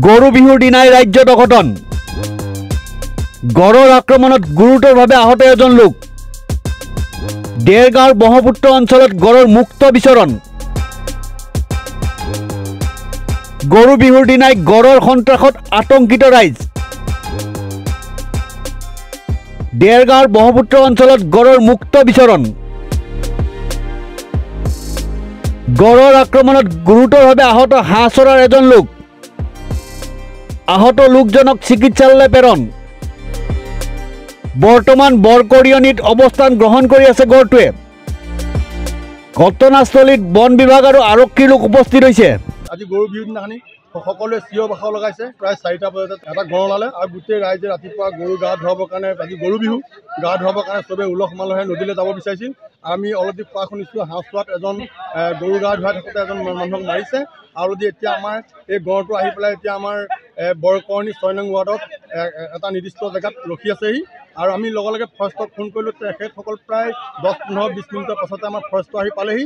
গৰু বিহুৰ দিনাই ৰাজ্যত অঘটন গড়ৰ আক্ৰমণত গুৰুতৰভাৱে আহত এজন লোক দেৰগাঁৱৰ ব্ৰহ্মপুত্ৰ অঞ্চলত গড়ৰ মুক্ত বিচৰণ গৰু বিহুৰ দিনাই গড়ৰ সন্ত্ৰাসত আতংকিত ৰাইজ দেৰগাঁৱৰ ব্ৰহ্মপুত্ৰ অঞ্চলত গড়ৰ মুক্ত বিচৰণ গড়ৰ আক্ৰমণত গুৰুতৰভাৱে আহত হাঁহ চৰাৰ এজন লোক আহত লোকজনক চিকিৎসালয়লৈ প্ৰেৰণ বৰ্তমান বৰকৰিয়নিত অৱস্থান গ্ৰহণ কৰি আছে গড়টোৱে ঘটনাস্থলীত বন বিভাগ আৰু আৰক্ষীৰ লোক উপস্থিত হৈছে আজি গৰু বিহুৰ দিনাখনি সকলোৱে চিঞৰ বাখৰ লগাইছে প্ৰায় 4টা বজাত এটা গড় ওলালে আৰু গোটেই ৰাইজে ৰাতিপুৱা গৰু গা ধুৱাবৰ কাৰণে আজি গৰু বিহু গা ধুৱাবৰ কাৰণে চবে উলহ মালহে নদীলৈ যাব বিচাৰিছিল আমি অলৰেডি কোৱা শুনিছোঁ হাঁহচোৱাত এজন গৰু গা ধুৱাই থাকোঁতে এজন মানুহক মাৰিছে আৰু এতিয়া আমাৰ এই গড়টো আহি পেলাই এতিয়া আমাৰ বৰকৰণী 6 নং ৱাৰ্ডত এটা নিৰ্দিষ্ট জেগাত ৰখি আছেহি আৰু আমি লগে লগে ফৰেষ্টক ফোন কৰিলোঁ তেখেতসকল প্ৰায় 10-15-20 মিনিটৰ পাছতে আমাৰ ফৰেষ্টটো আহি পালেহি।